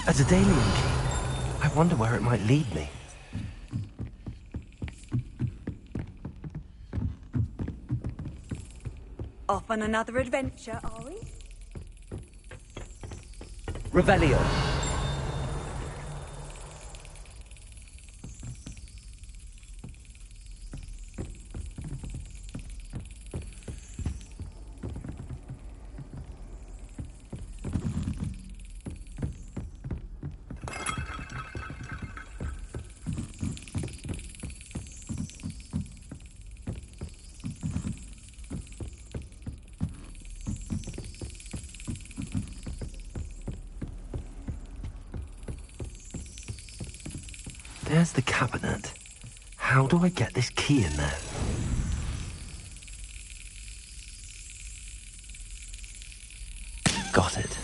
A Daedalian key. I wonder where it might lead me. Off on another adventure, are we? Revelio. There's the cabinet. How do I get this key in there? Got it.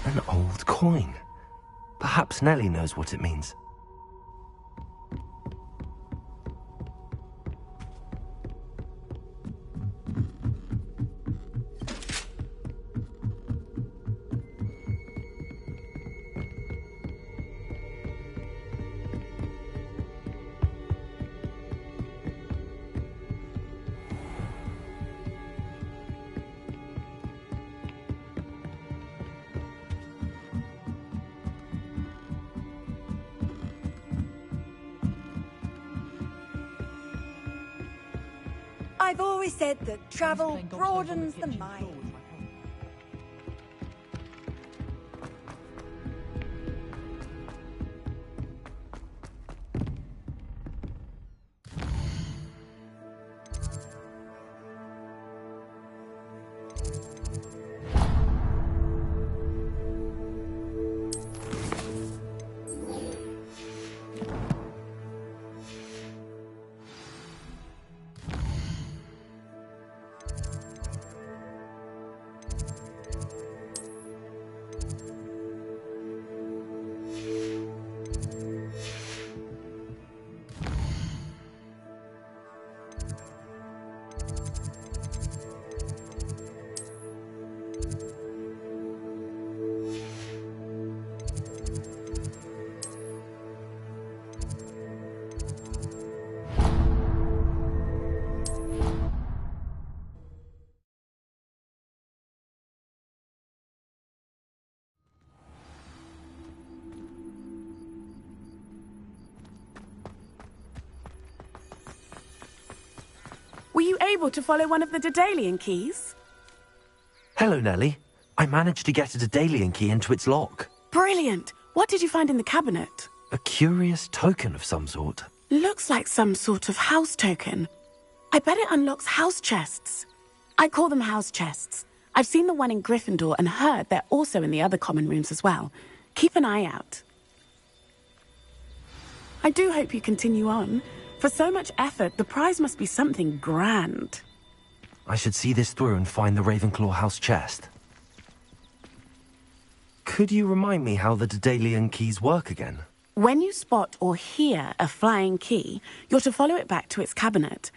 An old coin. Perhaps Nellie knows what it means. I've always said that travel broadens the mind. Were you able to follow one of the Daedalian keys? Hello, Nellie. I managed to get a Daedalian key into its lock. Brilliant! What did you find in the cabinet? A curious token of some sort. Looks like some sort of house token. I bet it unlocks house chests. I call them house chests. I've seen the one in Gryffindor and heard they're also in the other common rooms as well. Keep an eye out. I do hope you continue on. For so much effort, the prize must be something grand. I should see this through and find the Ravenclaw house chest. Could you remind me how the Daedalian keys work again? When you spot or hear a flying key, you're to follow it back to its cabinet.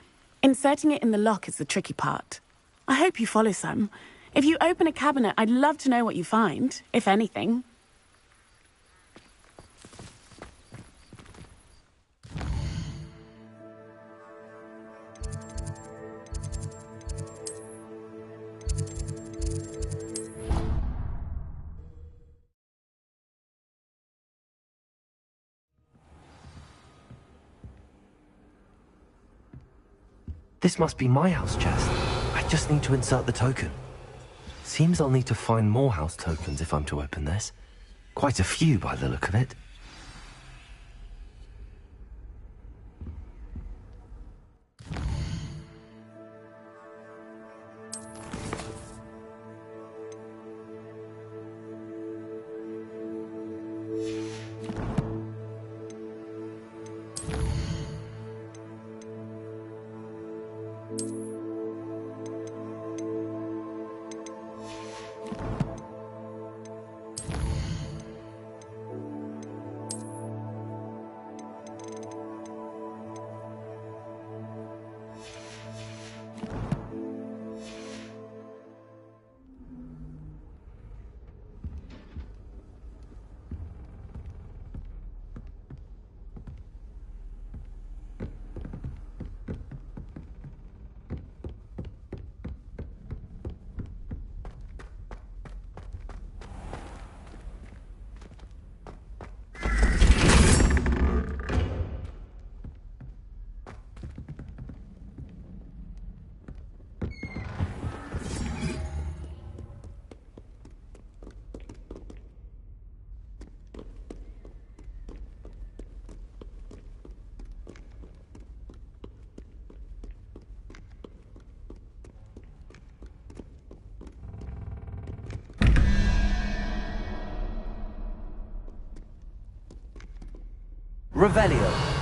Inserting it in the lock is the tricky part. I hope you follow some. If you open a cabinet, I'd love to know what you find, if anything. This must be my house chest. I just need to insert the token. Seems I'll need to find more house tokens if I'm to open this. Quite a few by the look of it. Revelio.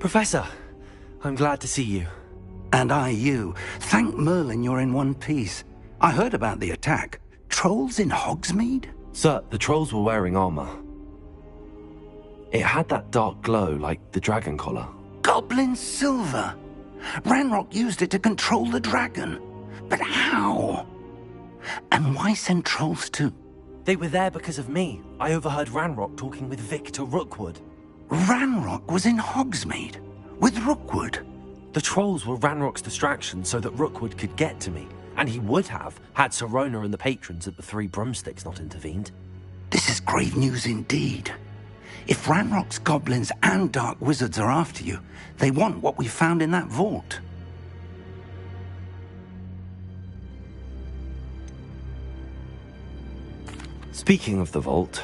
Professor, I'm glad to see you. And I you. Thank Merlin you're in one piece. I heard about the attack. Trolls in Hogsmeade? Sir, the trolls were wearing armor. It had that dark glow like the dragon collar. Goblin silver! Ranrock used it to control the dragon. But how? And why send trolls too? They were there because of me. I overheard Ranrock talking with Victor Rookwood. Ranrock was in Hogsmeade? With Rookwood? The trolls were Ranrock's distraction so that Rookwood could get to me. And he would have, had Sirona and the patrons at the Three Broomsticks not intervened. This is grave news indeed. If Ranrock's goblins and dark wizards are after you, they want what we found in that vault. Speaking of the vault,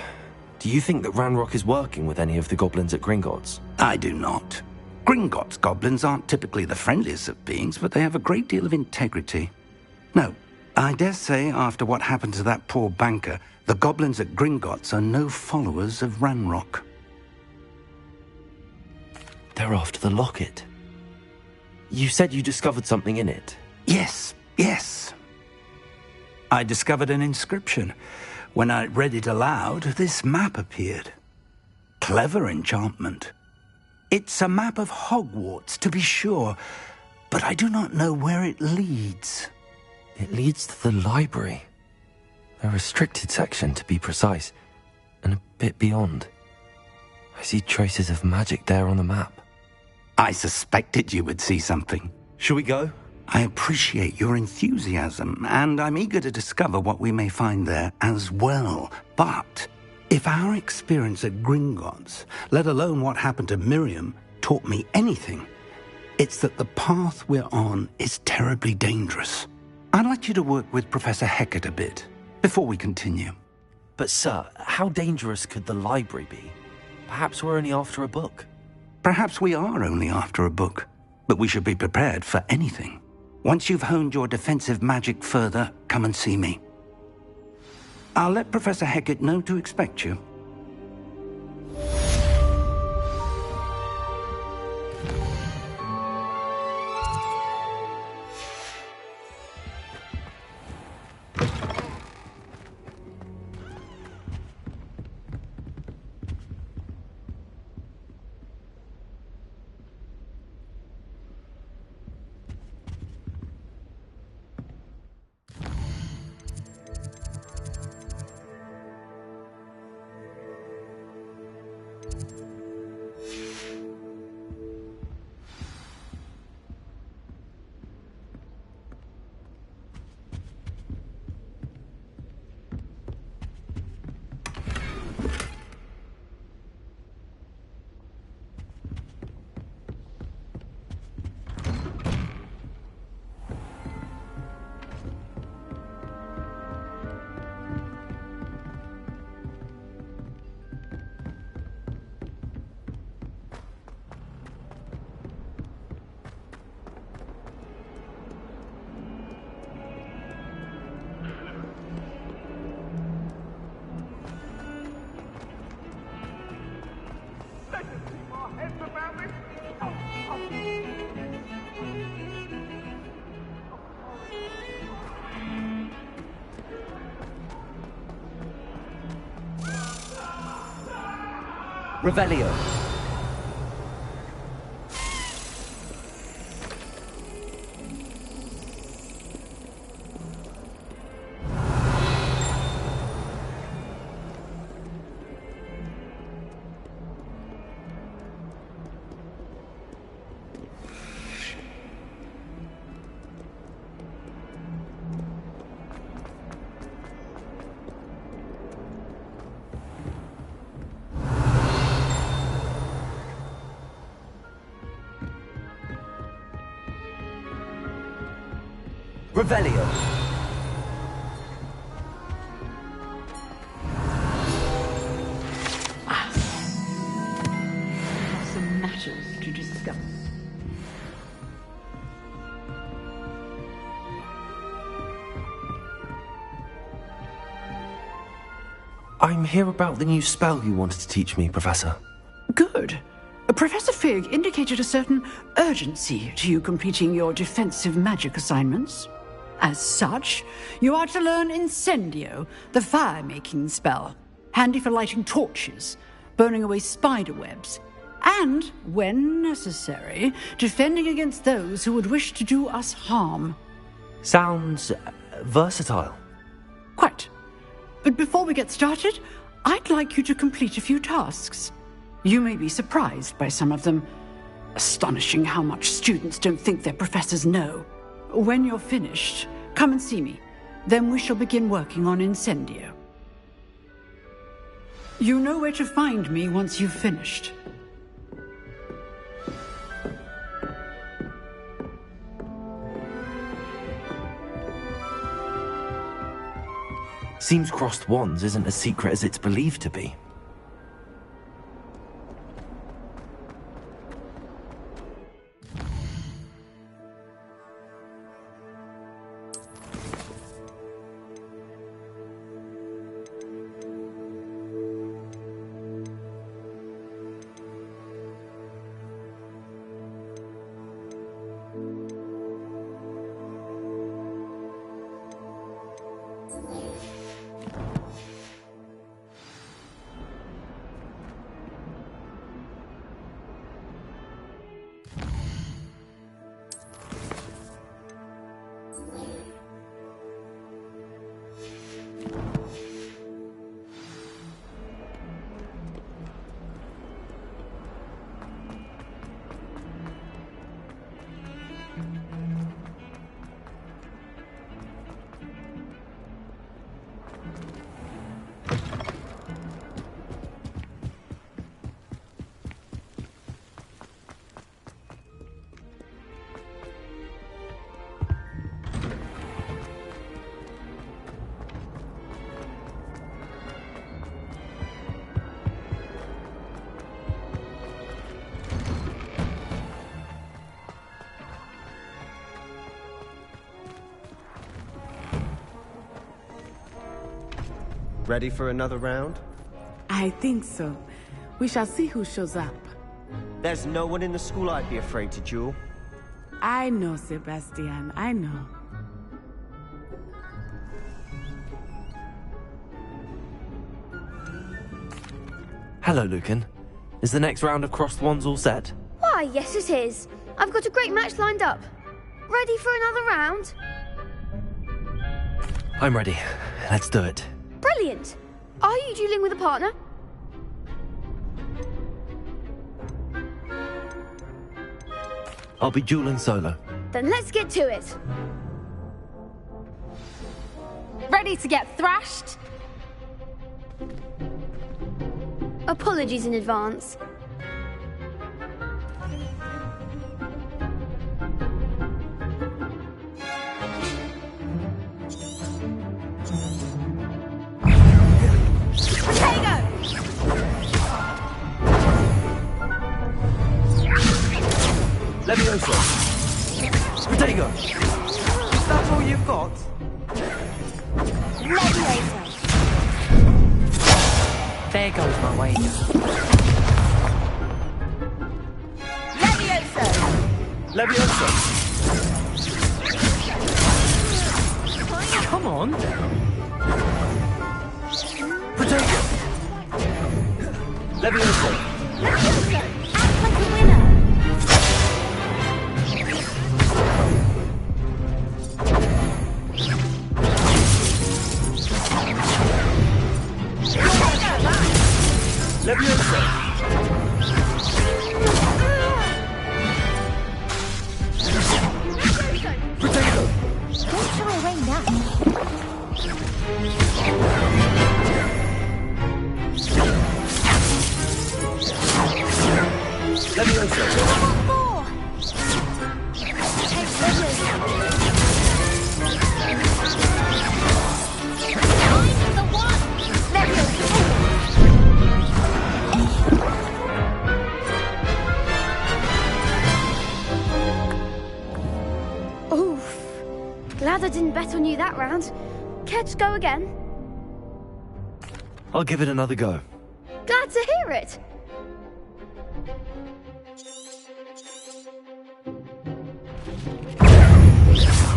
do you think that Ranrock is working with any of the goblins at Gringotts? I do not. Gringotts goblins aren't typically the friendliest of beings, but they have a great deal of integrity. No, I dare say after what happened to that poor banker, the goblins at Gringotts are no followers of Ranrock. They're after the locket. You said you discovered something in it. Yes. I discovered an inscription. When I read it aloud, this map appeared. Clever enchantment. It's a map of Hogwarts, to be sure, but I do not know where it leads. It leads to the library. A restricted section, to be precise, and a bit beyond. I see traces of magic there on the map. I suspected you would see something. Shall we go? I appreciate your enthusiasm, and I'm eager to discover what we may find there as well. But if our experience at Gringotts, let alone what happened to Miriam, taught me anything, it's that the path we're on is terribly dangerous. I'd like you to work with Professor Hecat a bit before we continue. But sir, how dangerous could the library be? Perhaps we're only after a book. Perhaps we are only after a book, but we should be prepared for anything. Once you've honed your defensive magic further, come and see me. I'll let Professor Hecat know to expect you. Revelio. Revelio. Some matters to discuss. I'm here about the new spell you wanted to teach me, Professor. Good. Professor Fig indicated a certain urgency to you completing your defensive magic assignments. As such, you are to learn Incendio, the fire-making spell, handy for lighting torches, burning away spider webs, and, when necessary, defending against those who would wish to do us harm. Sounds versatile. Quite. But before we get started, I'd like you to complete a few tasks. You may be surprised by some of them. Astonishing how much students don't think their professors know. When you're finished, come and see me. Then we shall begin working on Incendio. You know where to find me once you've finished. Seems crossed wands isn't as secret as it's believed to be. Ready for another round? I think so. We shall see who shows up. There's no one in the school I'd be afraid to duel. I know, Sebastian, I know. Hello, Lucan. Is the next round of crossed wands all set? Why, yes it is. I've got a great match lined up. Ready for another round? I'm ready. Let's do it. Brilliant. Are you dueling with a partner? I'll be dueling solo. Then let's get to it. Ready to get thrashed? Apologies in advance. Levioso! Protego! Is that all you've got? Levioso! There goes my wager. Levioso! Levioso! Come on! Protego! Levioso! Levioso! Act like a winner! Levioso! Protego! Don't shy away now. Levioso! More! Take Levioso! I'm the one! Levioso! Oof. Glad I didn't bet on you that round. Care to go again? I'll give it another go. Glad to hear it.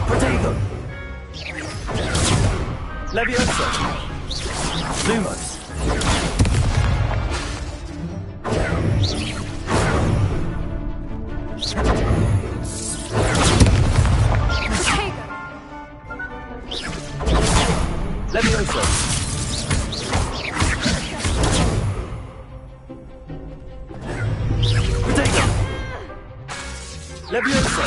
Protego! Levioso! Lumos! Levioso! Protego! Levioso!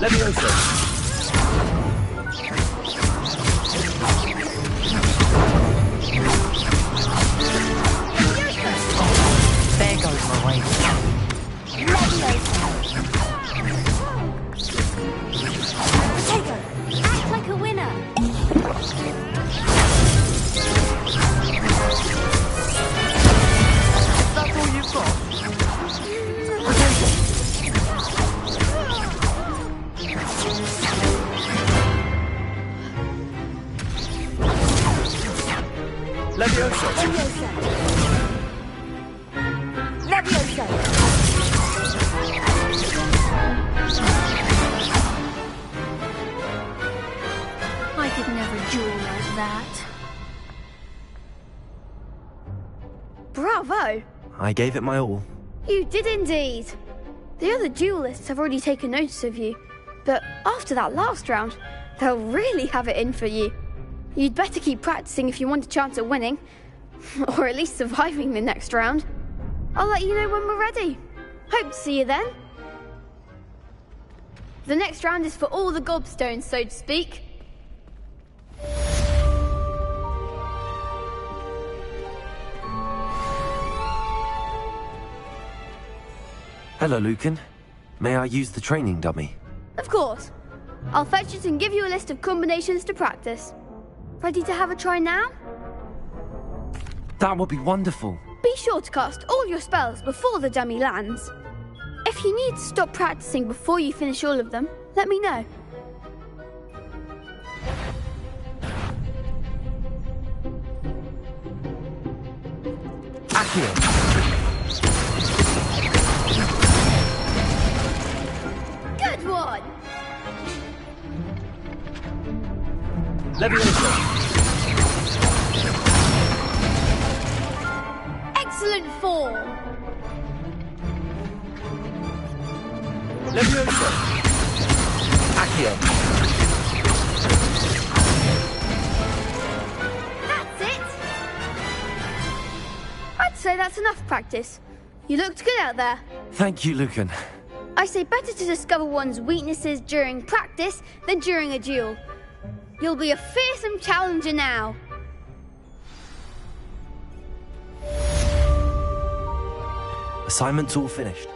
Levioso! There goes my way. Potato, act like a winner. That's all you've got? Levioso! Levioso! I could never duel like that. Bravo! I gave it my all. You did indeed. The other duelists have already taken notice of you, but after that last round, they'll really have it in for you. You'd better keep practicing if you want a chance at winning, or at least surviving the next round. I'll let you know when we're ready. Hope to see you then. The next round is for all the gobstones, so to speak. Hello, Lucan. May I use the training dummy? Of course. I'll fetch it and give you a list of combinations to practice. Ready to have a try now? That would be wonderful. Be sure to cast all your spells before the dummy lands. If you need to stop practicing before you finish all of them, let me know. Accio! Good one! Levioso! Excellent form! Levioso! Accio! That's it! I'd say that's enough practice. You looked good out there. Thank you, Lucan. I say better to discover one's weaknesses during practice than during a duel. You'll be a fearsome challenger now. Assignment's all finished.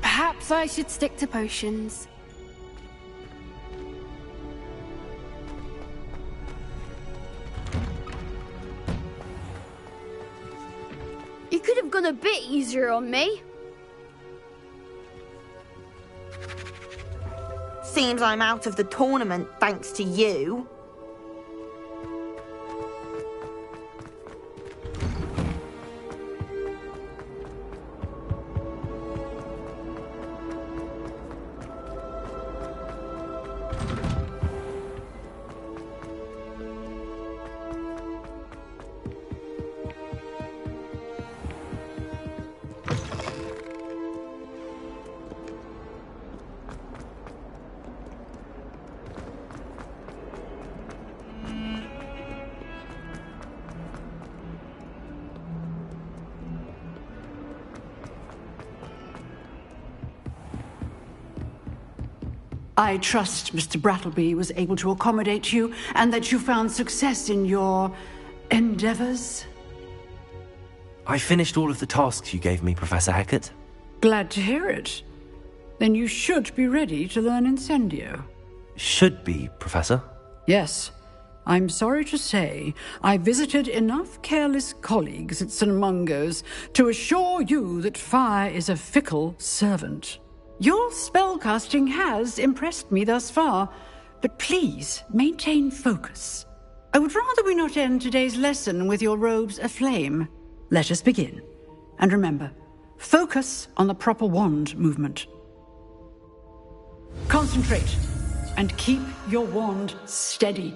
Perhaps I should stick to potions. You could have gone a bit easier on me. Seems I'm out of the tournament thanks to you. I trust Mr. Brattleby was able to accommodate you and that you found success in your endeavors. I finished all of the tasks you gave me, Professor Hecat. Glad to hear it. Then you should be ready to learn Incendio. Should be, Professor. Yes. I'm sorry to say, I visited enough careless colleagues at St. Mungo's to assure you that fire is a fickle servant. Your spellcasting has impressed me thus far, but please maintain focus. I would rather we not end today's lesson with your robes aflame. Let us begin. And remember, focus on the proper wand movement. Concentrate, and keep your wand steady.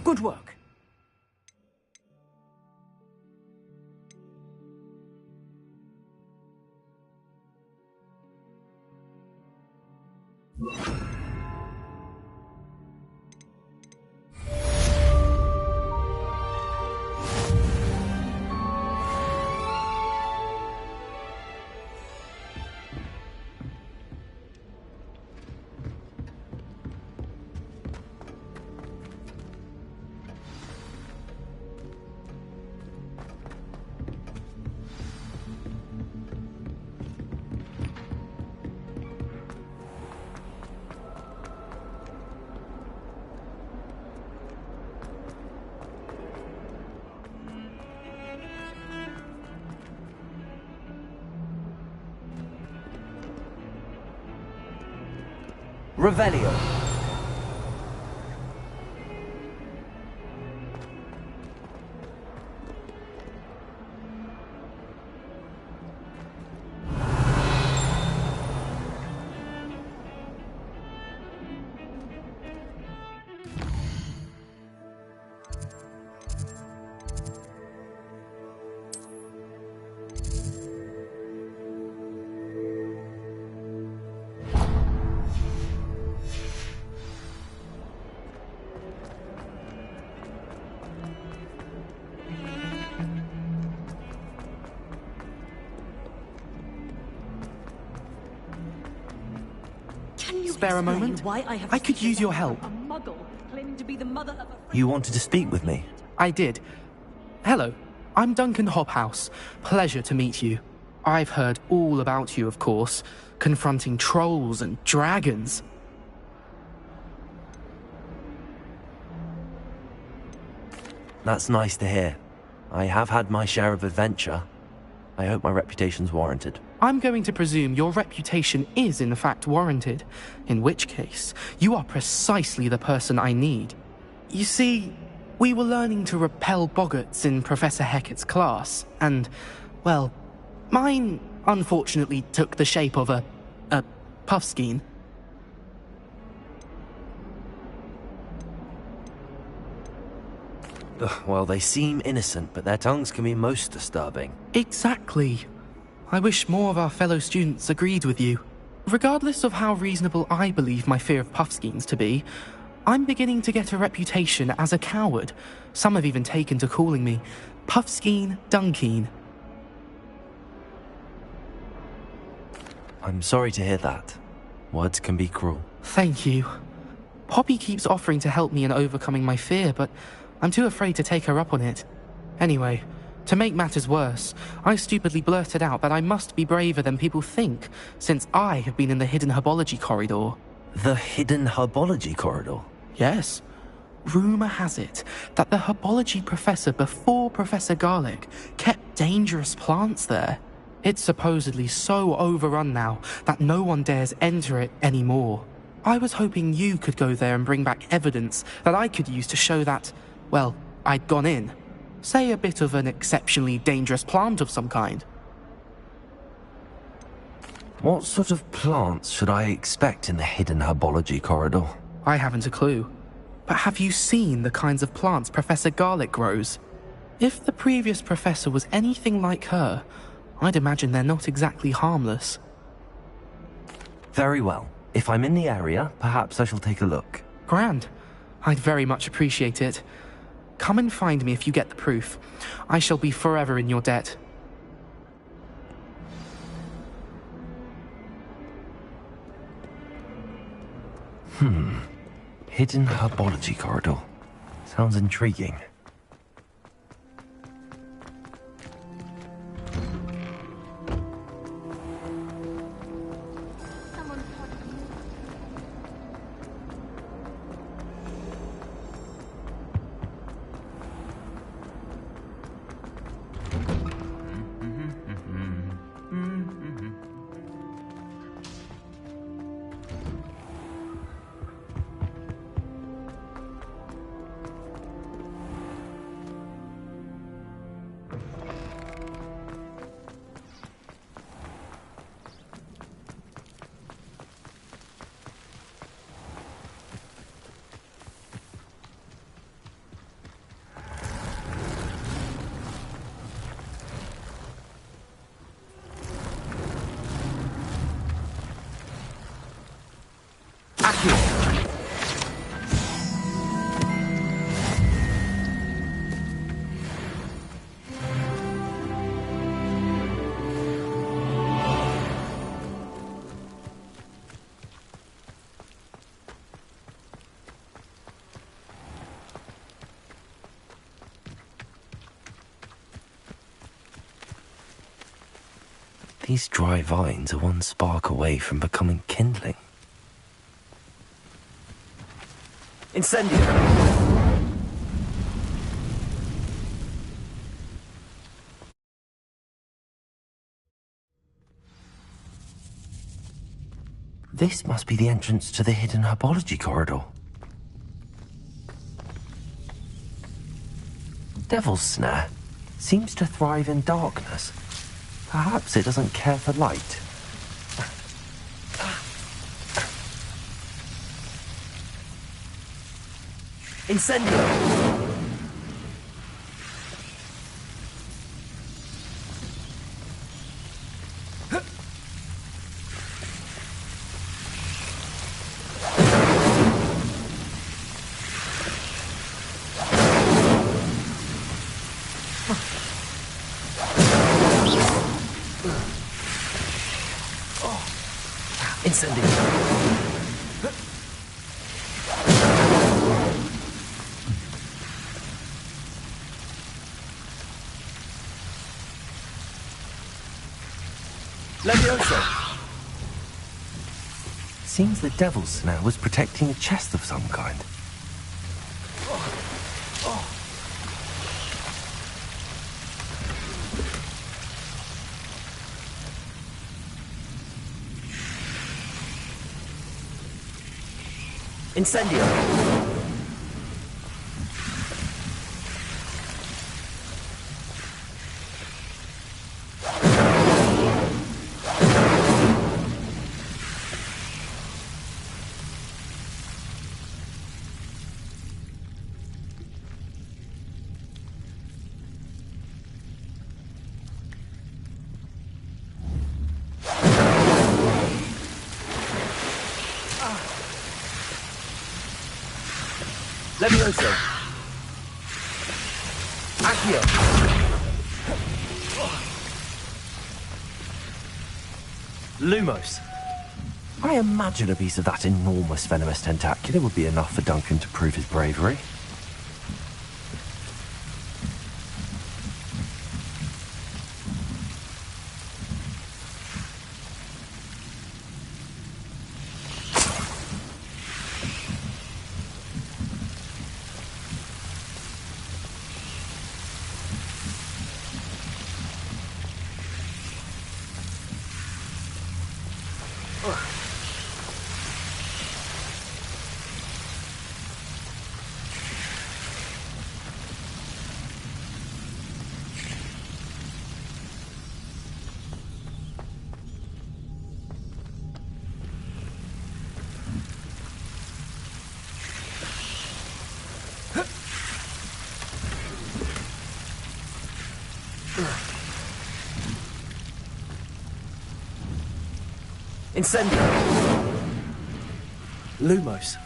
Good work. Revelio. Spare a moment? I could use your help. You wanted to speak with me? I did. Hello, I'm Duncan Hobhouse. Pleasure to meet you. I've heard all about you, of course, confronting trolls and dragons. That's nice to hear. I have had my share of adventure. I hope my reputation's warranted. I'm going to presume your reputation is in fact warranted, in which case, you are precisely the person I need. You see, we were learning to repel boggarts in Professor Hecat's class, and, well, mine unfortunately took the shape of a puffskein. Well, they seem innocent, but their tongues can be most disturbing. Exactly. I wish more of our fellow students agreed with you. Regardless of how reasonable I believe my fear of puffskeins to be, I'm beginning to get a reputation as a coward. Some have even taken to calling me Puffskein Dunkeen. I'm sorry to hear that. Words can be cruel. Thank you. Poppy keeps offering to help me in overcoming my fear, but I'm too afraid to take her up on it. Anyway, to make matters worse, I stupidly blurted out that I must be braver than people think, since I have been in the hidden herbology corridor. The hidden herbology corridor? Yes. Rumour has it that the herbology professor before Professor Garlic kept dangerous plants there. It's supposedly so overrun now that no one dares enter it anymore. I was hoping you could go there and bring back evidence that I could use to show that, well, I'd gone in. Say a bit of an exceptionally dangerous plant of some kind. What sort of plants should I expect in the hidden herbology corridor? I haven't a clue. But have you seen the kinds of plants Professor Garlic grows? If the previous professor was anything like her, I'd imagine they're not exactly harmless. Very well. If I'm in the area, perhaps I shall take a look. Grand. I'd very much appreciate it. Come and find me if you get the proof. I shall be forever in your debt. Hidden herbology corridor. Sounds intriguing. These dry vines are one spark away from becoming kindling. Incendio! This must be the entrance to the hidden herbology corridor. Devil's Snare seems to thrive in darkness. Perhaps it doesn't care for light. Incendio! Seems the Devil's Snare was protecting a chest of some kind. Incendio! Levioso. Accio. Lumos. I imagine a piece of that enormous venomous tentacular would be enough for Duncan to prove his bravery. Incendio! Lumos.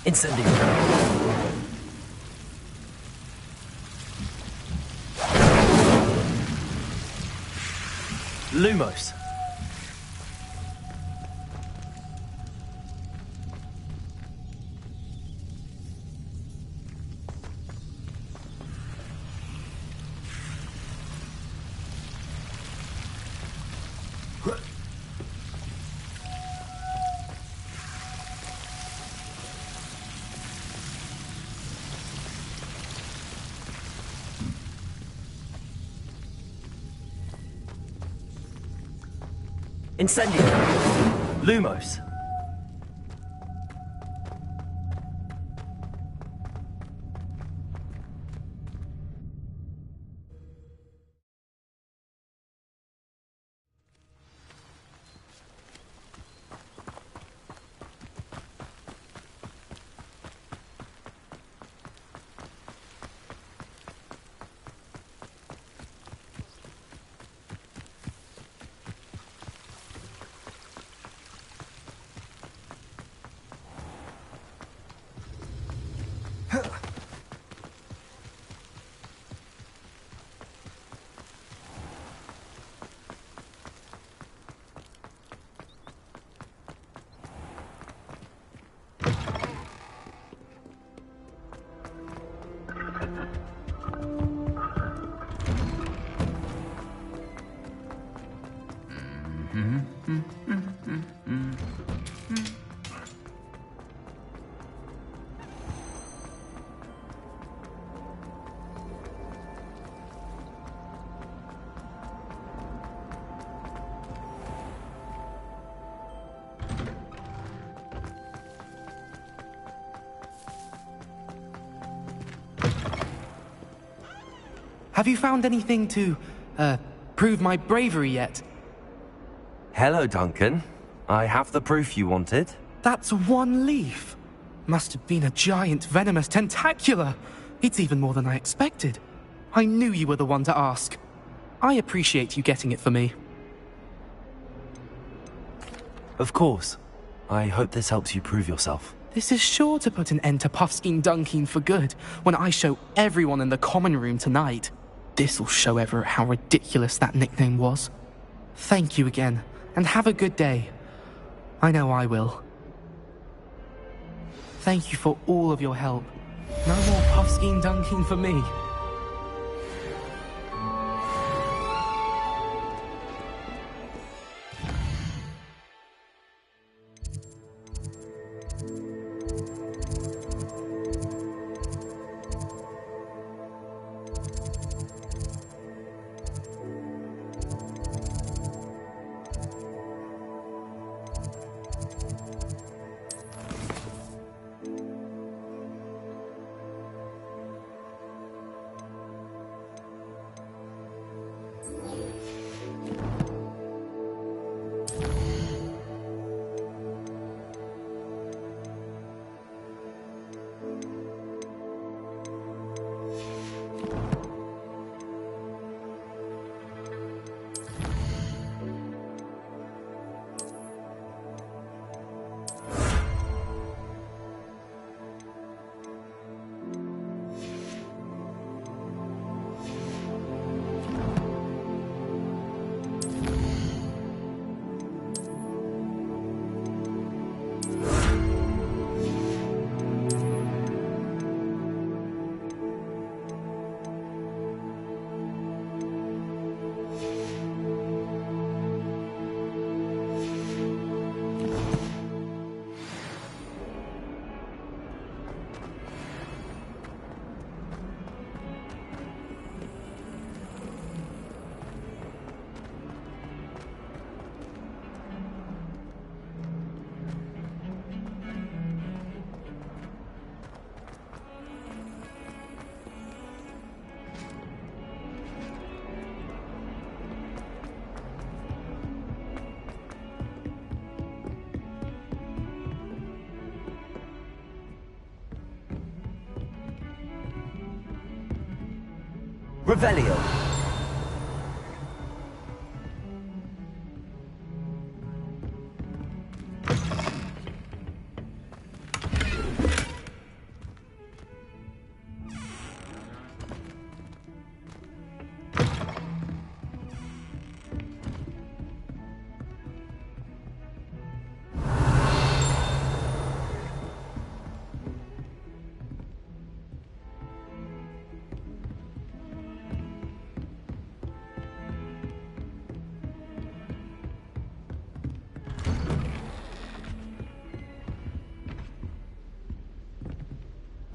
Incendio. Lumos. Incendio. Lumos. Have you found anything to, prove my bravery yet? Hello, Duncan. I have the proof you wanted. That's one leaf. Must have been a giant venomous tentacula. It's even more than I expected. I knew you were the one to ask. I appreciate you getting it for me. Of course. I hope this helps you prove yourself. This is sure to put an end to Puffskein Dunkeen for good when I show everyone in the common room tonight. This'll show Everett how ridiculous that nickname was. Thank you again, and have a good day. I know I will. Thank you for all of your help. No more Puffskein Dunkeen for me. Revelio.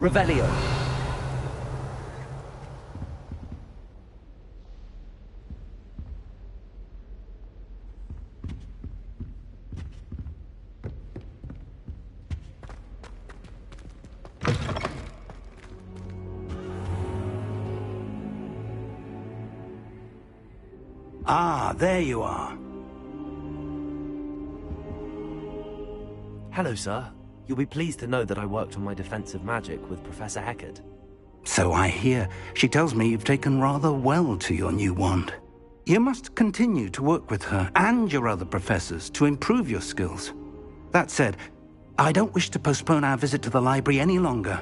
Revelio. Ah, there you are. Hello, sir. You'll be pleased to know that I worked on my defensive magic with Professor Hecat. So I hear. She tells me you've taken rather well to your new wand. You must continue to work with her and your other professors to improve your skills. That said, I don't wish to postpone our visit to the library any longer.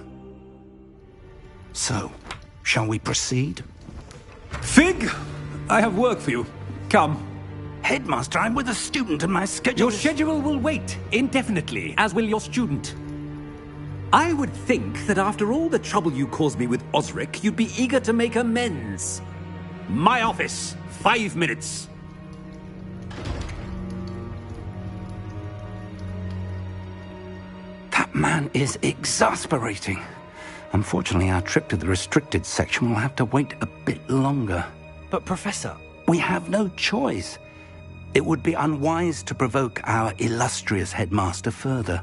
So, shall we proceed? Fig! I have work for you. Come. Headmaster, I'm with a student and my schedule Your schedule will wait indefinitely, as will your student. I would think that after all the trouble you caused me with Osric, you'd be eager to make amends. My office, 5 minutes. That man is exasperating. Unfortunately, our trip to the restricted section will have to wait a bit longer. But, Professor... We have no choice. It would be unwise to provoke our illustrious headmaster further.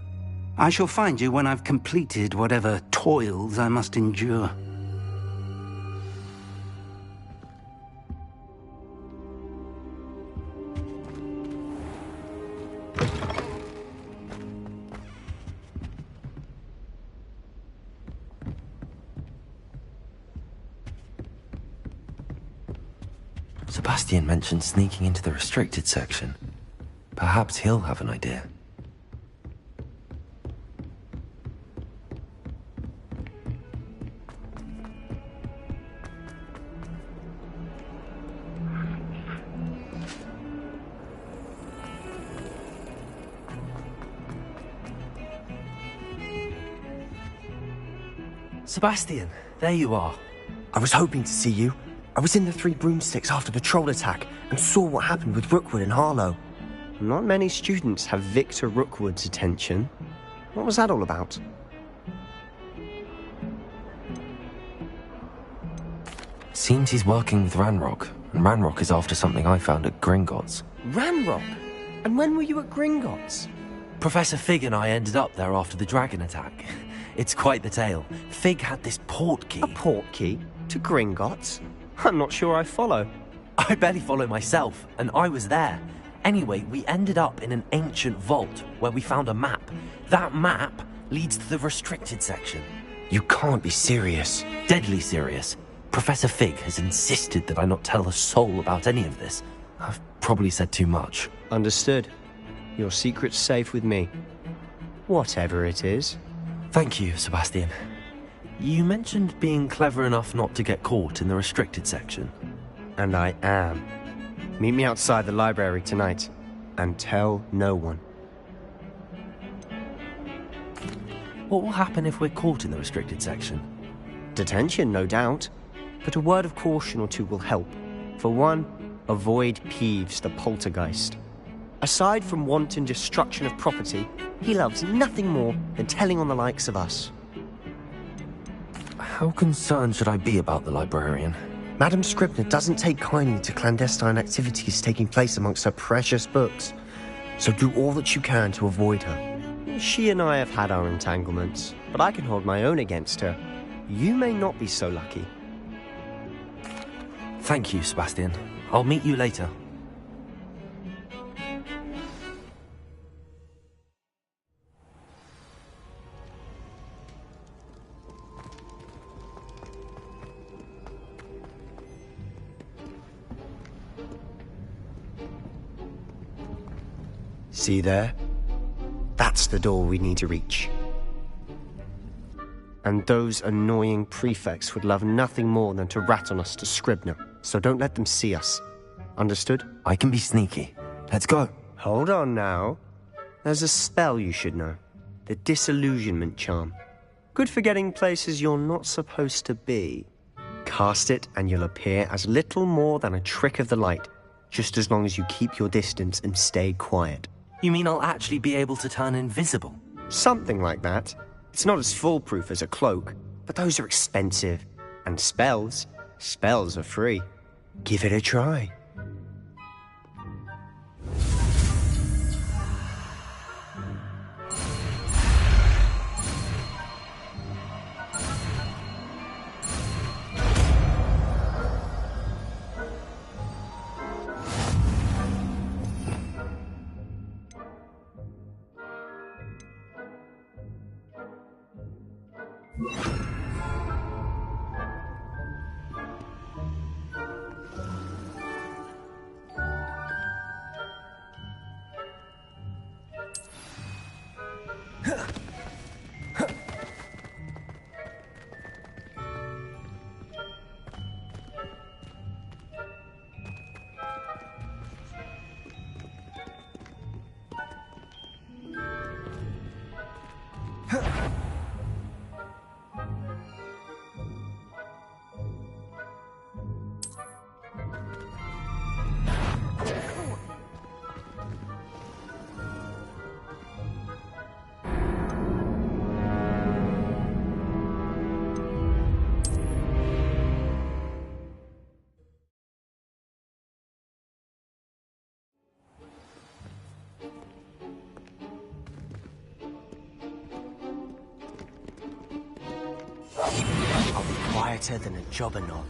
I shall find you when I've completed whatever toils I must endure. Sebastian mentioned sneaking into the restricted section. Perhaps he'll have an idea. Sebastian, there you are. I was hoping to see you. I was in the Three Broomsticks after the troll attack and saw what happened with Rookwood and Harlow. Not many students have Victor Rookwood's attention. What was that all about? Seems he's working with Ranrock, and Ranrock is after something I found at Gringotts. Ranrock? And when were you at Gringotts? Professor Fig and I ended up there after the dragon attack. It's quite the tale. Fig had this port key. A port key? To Gringotts? I'm not sure I follow. I barely follow myself, and I was there. Anyway, we ended up in an ancient vault where we found a map. That map leads to the restricted section. You can't be serious. Deadly serious. Professor Fig has insisted that I not tell a soul about any of this. I've probably said too much. Understood. Your secret's safe with me. Whatever it is. Thank you, Sebastian. You mentioned being clever enough not to get caught in the restricted section. And I am. Meet me outside the library tonight, and tell no one. What will happen if we're caught in the restricted section? Detention, no doubt. But a word of caution or two will help. For one, avoid Peeves, the poltergeist. Aside from wanton destruction of property, he loves nothing more than telling on the likes of us. How concerned should I be about the librarian? Madam Scribner doesn't take kindly to clandestine activities taking place amongst her precious books, so do all that you can to avoid her. She and I have had our entanglements, but I can hold my own against her. You may not be so lucky. Thank you, Sebastian. I'll meet you later. See there? That's the door we need to reach. And those annoying prefects would love nothing more than to rat on us to Scribner, so don't let them see us. Understood? I can be sneaky. Let's go. Hold on now. There's a spell you should know. The Disillusionment Charm. Good for getting places you're not supposed to be. Cast it and you'll appear as little more than a trick of the light, just as long as you keep your distance and stay quiet. You mean I'll actually be able to turn invisible? Something like that. It's not as foolproof as a cloak, but those are expensive. And spells are free. Give it a try. I'll be quieter than a jobberknoll.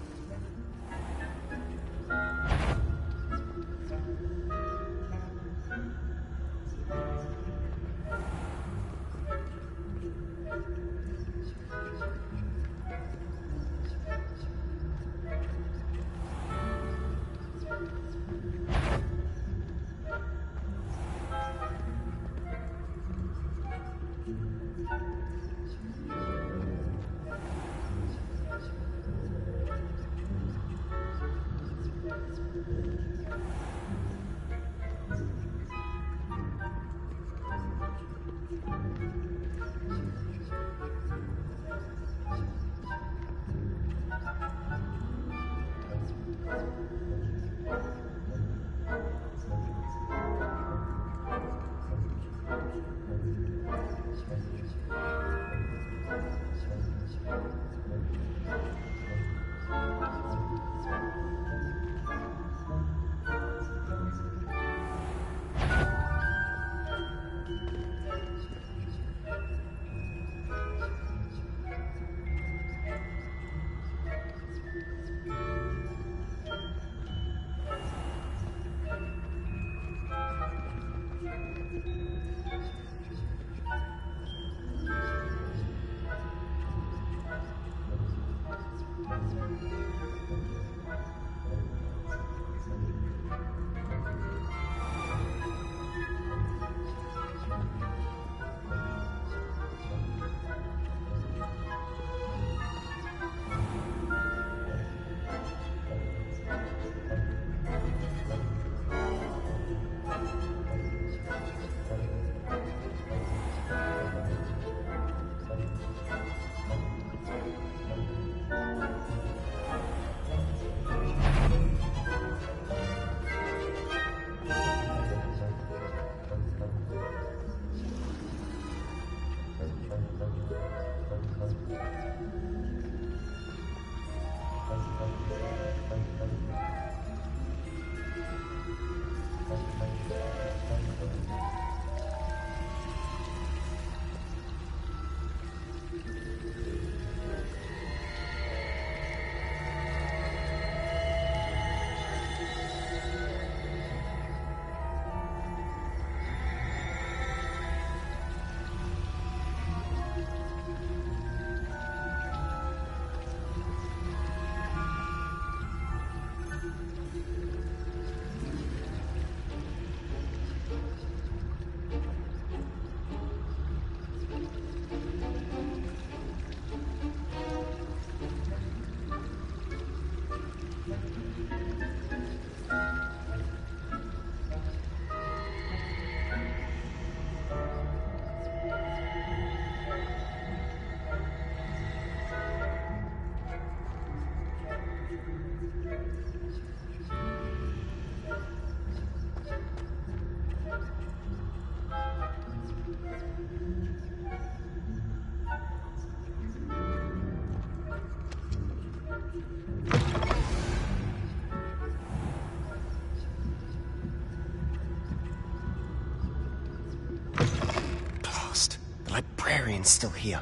The librarian's still here.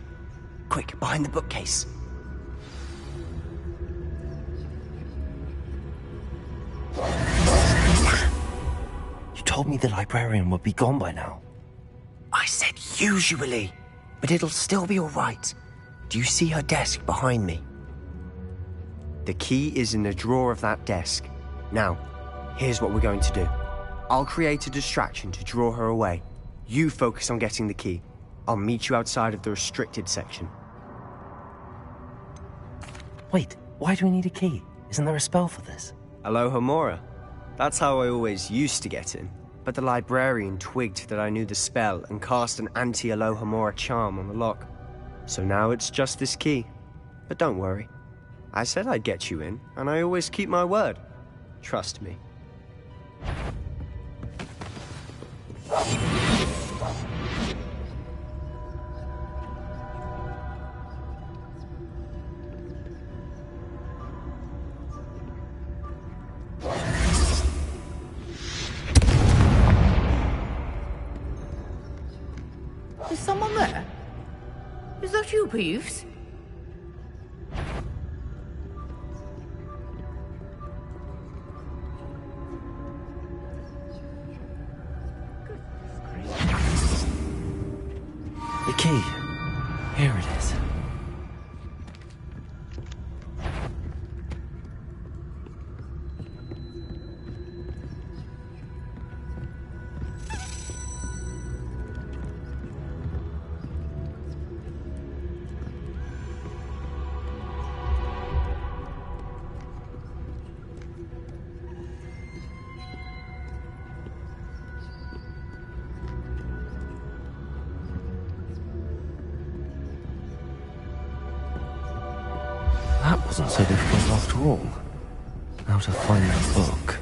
Quick, behind the bookcase. You told me the librarian would be gone by now. I said usually, but it'll still be all right. Do you see her desk behind me? The key is in the drawer of that desk. Now, here's what we're going to do. I'll create a distraction to draw her away. You focus on getting the key. I'll meet you outside of the restricted section. Wait, why do we need a key? Isn't there a spell for this? Alohomora. That's how I always used to get in. But the librarian twigged that I knew the spell and cast an anti-Alohomora charm on the lock. So now it's just this key. But don't worry. I said I'd get you in, and I always keep my word. Trust me. Is someone there? Is that you, Peeves? The key. Here it is. That wasn't so difficult after all. Now to find that book.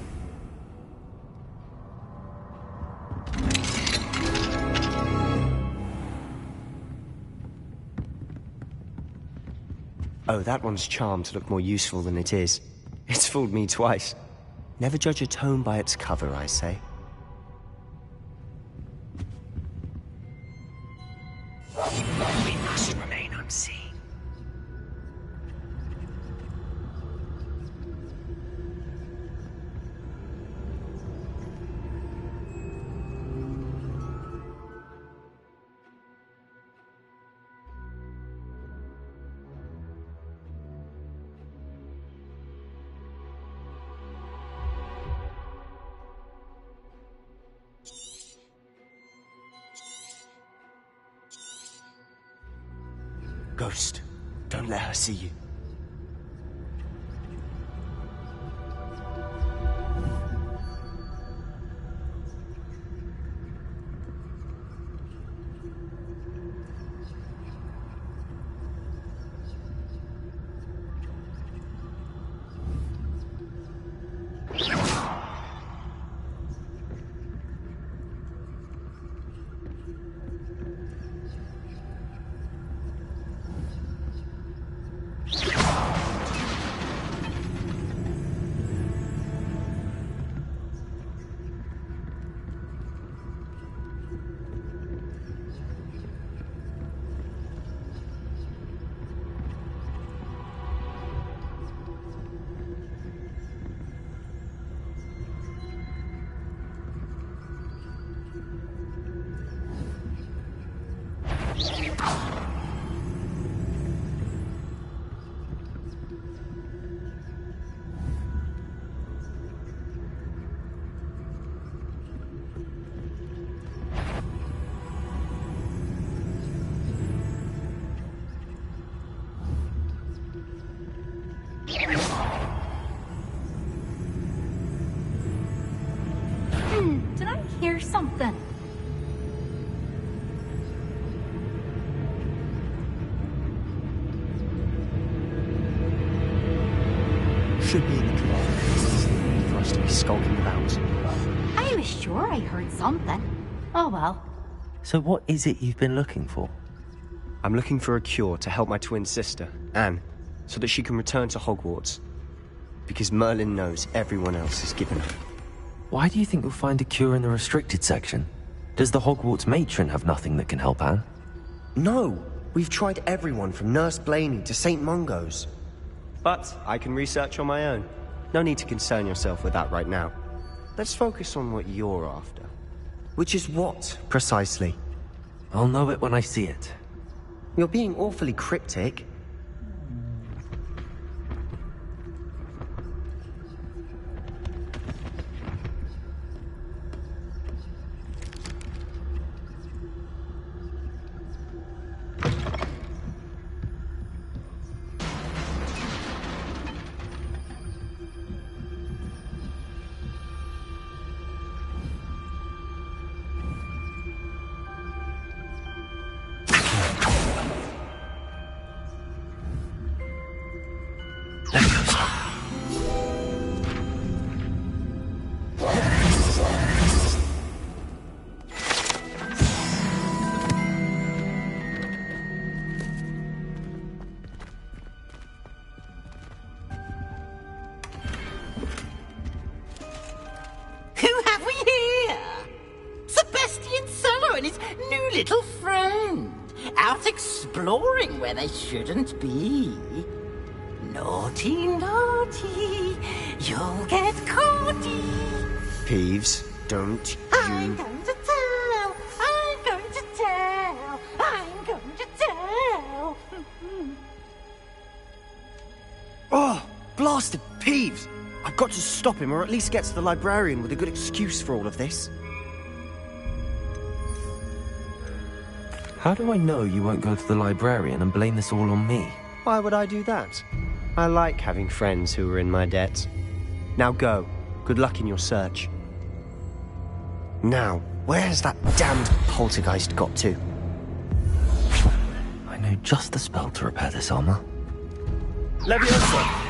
Oh, that one's charmed to look more useful than it is. It's fooled me twice. Never judge a tome by its cover, I say. We must remain unseen. Ghost, don't let her see you. Did I hear something? Should be in the drawer. For us to be skulking about. I was sure I heard something. Oh well. So what is it you've been looking for? I'm looking for a cure to help my twin sister, Anne, so that she can return to Hogwarts. Because Merlin knows everyone else is given up. Why do you think you'll find a cure in the restricted section? Does the Hogwarts matron have nothing that can help Anne? No, we've tried everyone from Nurse Blaney to St. Mungo's. But I can research on my own. No need to concern yourself with that right now. Let's focus on what you're after. Which is what, precisely? I'll know it when I see it. You're being awfully cryptic. Little friend, out exploring where they shouldn't be. Naughty, naughty, you'll get caughty. Peeves, don't you... I'm going to tell, I'm going to tell, I'm going to tell. Oh, blasted Peeves! I've got to stop him, or at least get to the librarian with a good excuse for all of this. How do I know you won't go to the librarian and blame this all on me? Why would I do that? I like having friends who are in my debt. Now go. Good luck in your search. Now, where's that damned poltergeist got to? I know just the spell to repair this armor. Leviosa!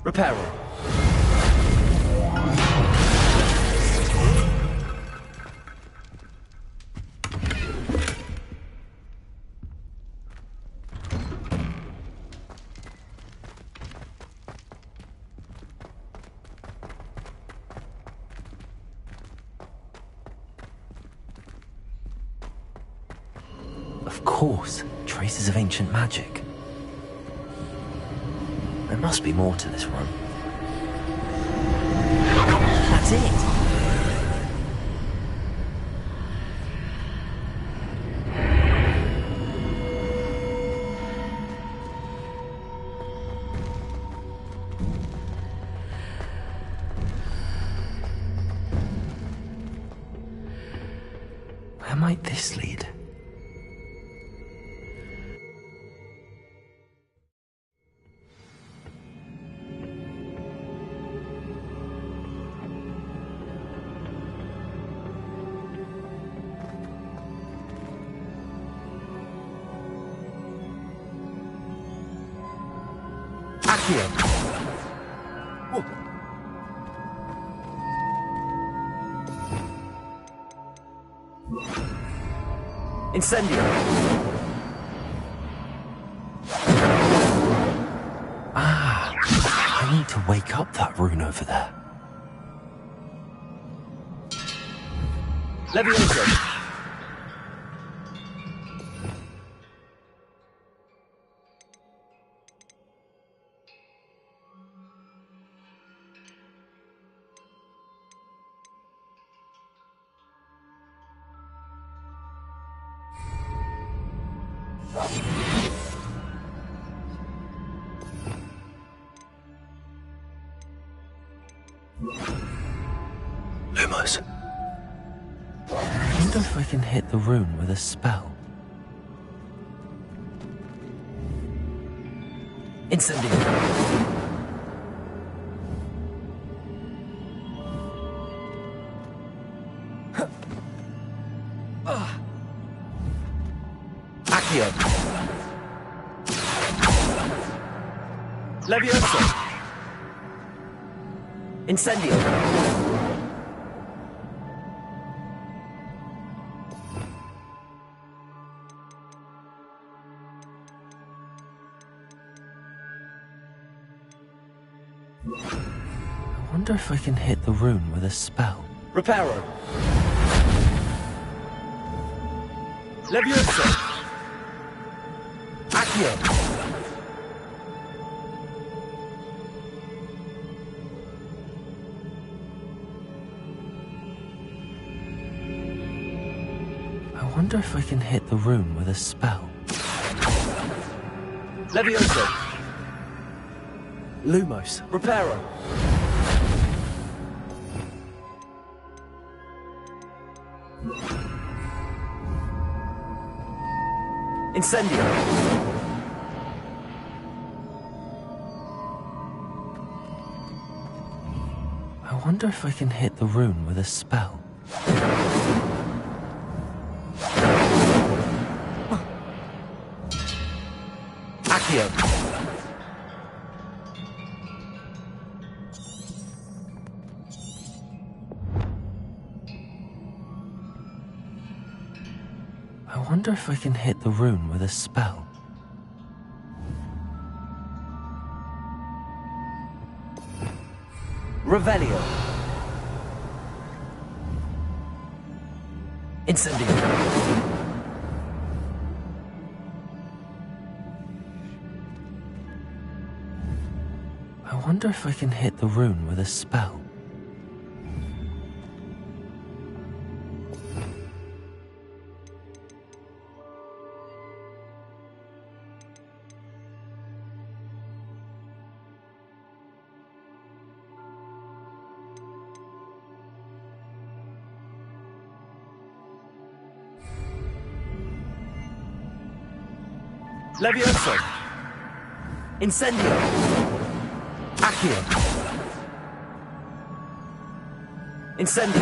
Reparo. Of course, traces of ancient magic. There must be more to this room. That's it! Where might this lead? Incendio! Ah, I need to wake up that rune over there. Leviosa! Lumos. I wonder if I can hit the rune with a spell. Incendio. Accio. Leviosa. Incendio. wonder if I can hit the rune with a spell. Reparo. Levioso. Accio. I wonder if I can hit the rune with a spell. Levioso. Lumos. Reparo. Incendio. I wonder if I can hit the rune with a spell. Accio. I wonder if I can hit the rune with a spell. Revelio. Incendio. I wonder if I can hit the rune with a spell. Levioso. Incendio. Accio. Incendio.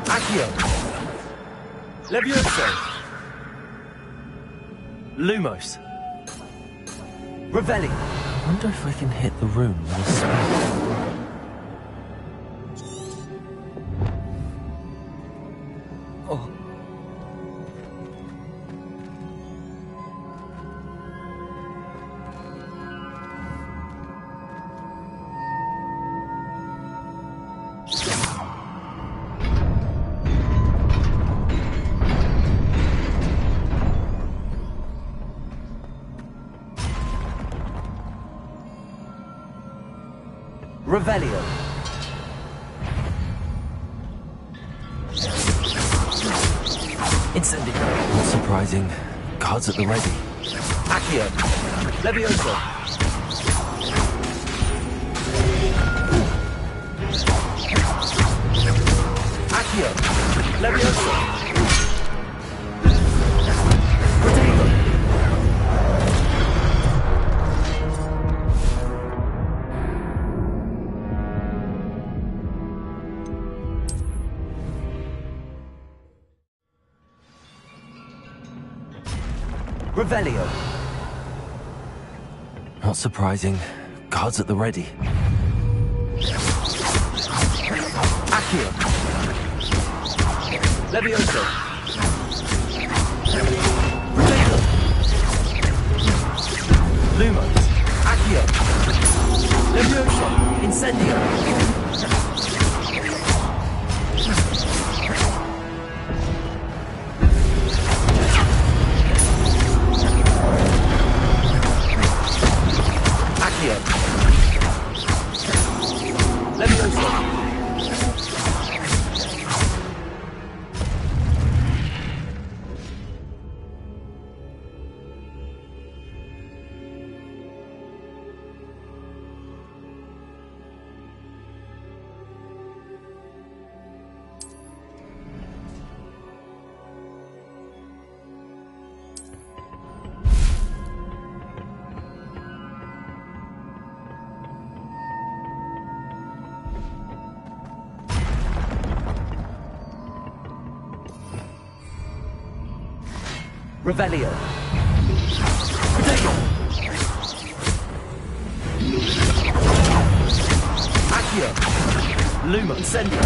Accio. Levioso. Lumos. Revelli. I wonder if I can hit the rune with a spell. Oh. Revelio. Incendio. Not surprising. Cards at the ready. Accio. Levioso. Accio. Levioso. Revelio. Not surprising. Cards at the ready. Accio. Levioso. Revelio. Lumos. Accio. Levioso. Incendio. Revelio. Accio. Luma, Incendio.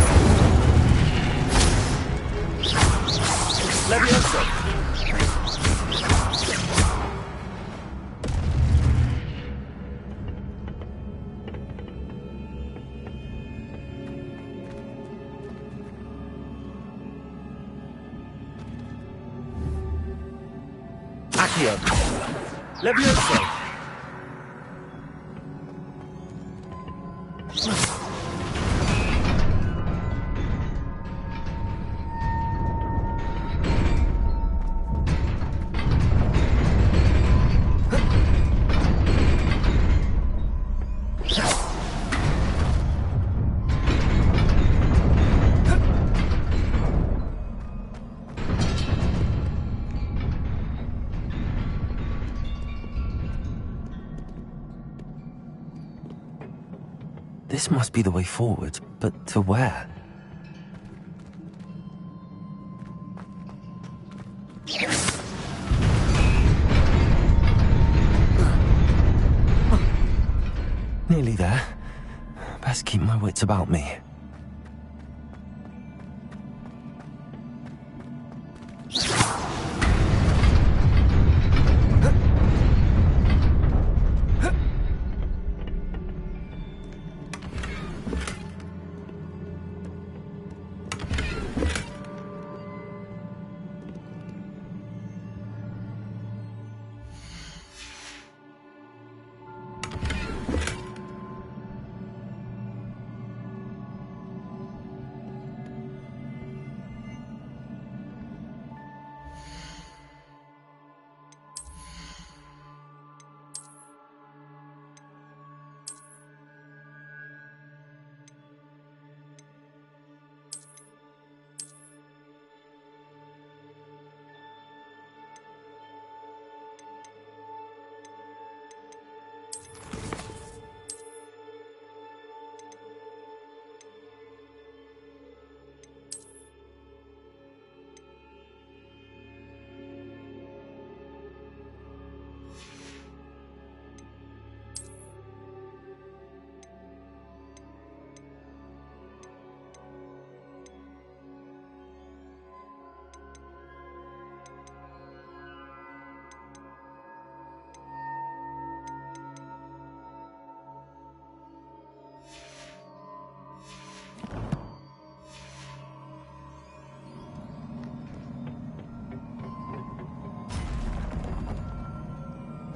Levioso. Accio. Levioso. This must be the way forward, but to where? Nearly there. Best keep my wits about me.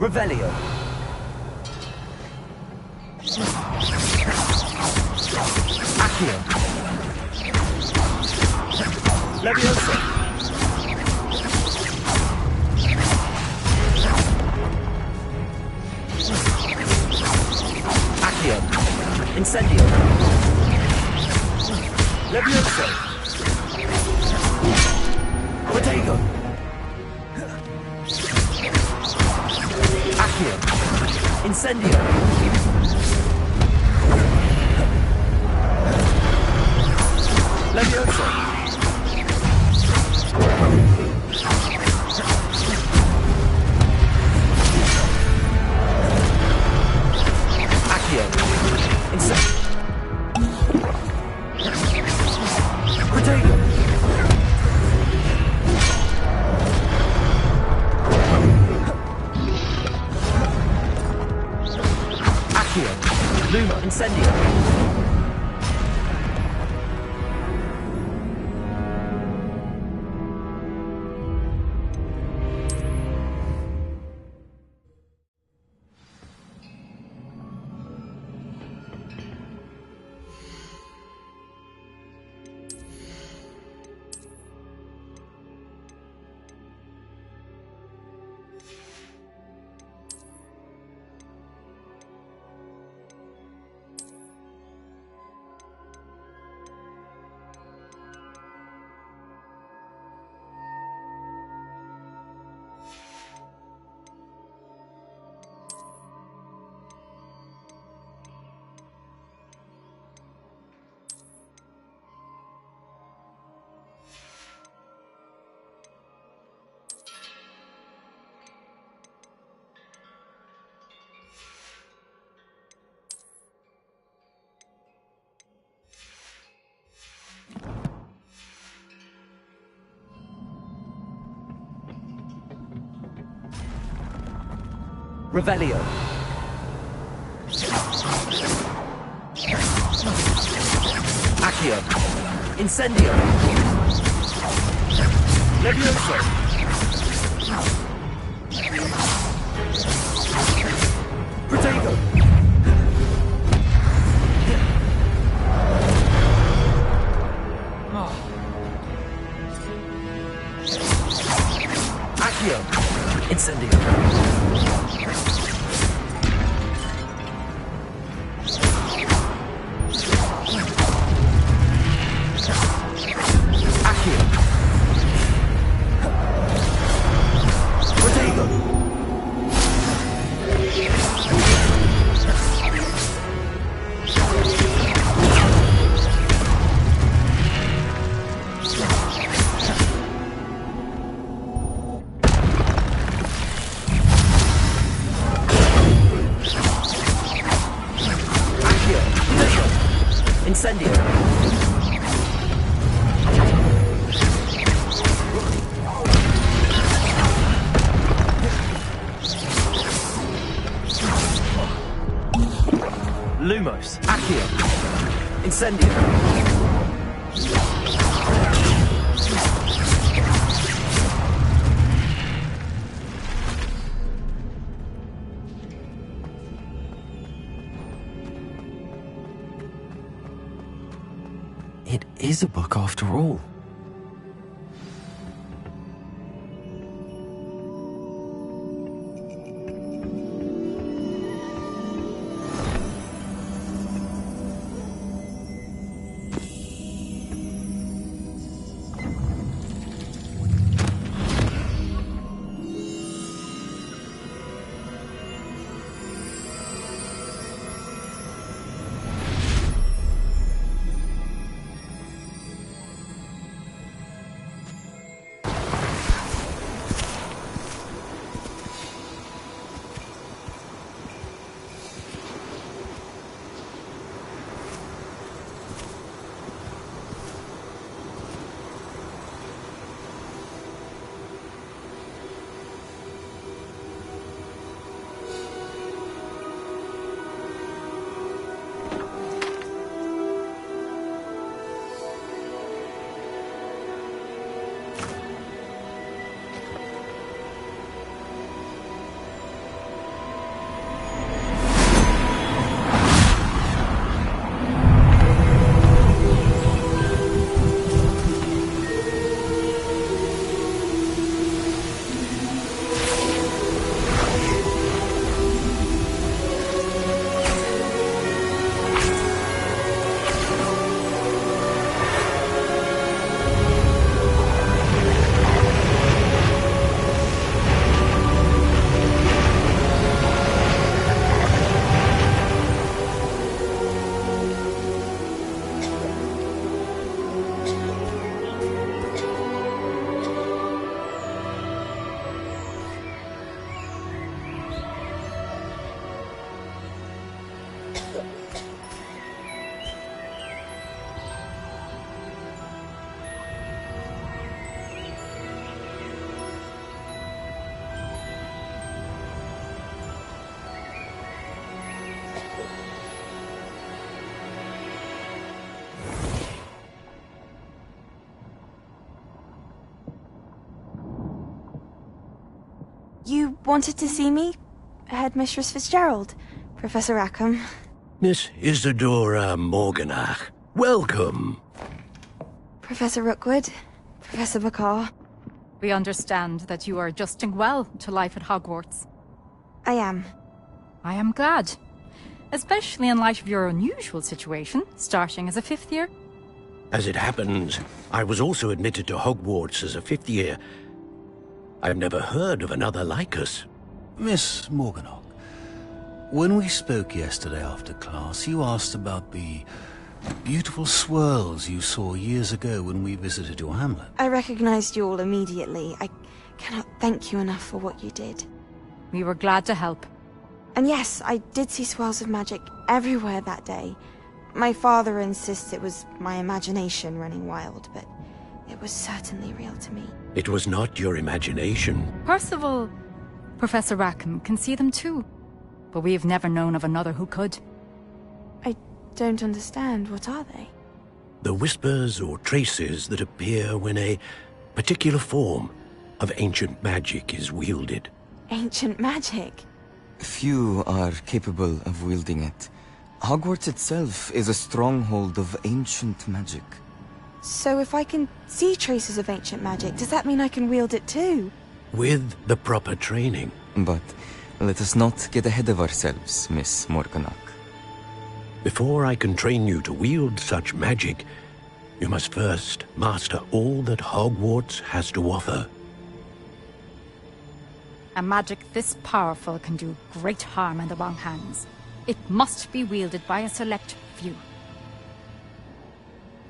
Revelio. Accio. Levioso. Accio. Incendio. Levioso. Protego. Accio. Incendio. Levioso. Accio. Incendio. Protego. Luma, Incendio. Revelio. Accio. Incendio. Levioso. Protego. Accio. Incendio. Incendio. Lumos. Accio. Incendio. It is a book after all. You wanted to see me? Headmistress Fitzgerald? Professor Rackham? Miss Isadora Morganach, welcome. Professor Rookwood? Professor Bakar? We understand that you are adjusting well to life at Hogwarts. I am. I am glad. Especially in light of your unusual situation, starting as a 5th year. As it happens, I was also admitted to Hogwarts as a 5th year. I've never heard of another like us. Miss Morganach, when we spoke yesterday after class, you asked about the beautiful swirls you saw years ago when we visited your hamlet. I recognized you all immediately. I cannot thank you enough for what you did. We were glad to help. And yes, I did see swirls of magic everywhere that day. My father insists it was my imagination running wild, but it was certainly real to me. It was not your imagination. Percival, Professor Rackham can see them too, but we've never known of another who could. I don't understand. What are they? The whispers or traces that appear when a particular form of ancient magic is wielded. Ancient magic? Few are capable of wielding it. Hogwarts itself is a stronghold of ancient magic. So if I can see traces of ancient magic, does that mean I can wield it too? With the proper training. But let us not get ahead of ourselves, Miss Morganach. Before I can train you to wield such magic, you must first master all that Hogwarts has to offer. A magic this powerful can do great harm in the wrong hands. It must be wielded by a select few.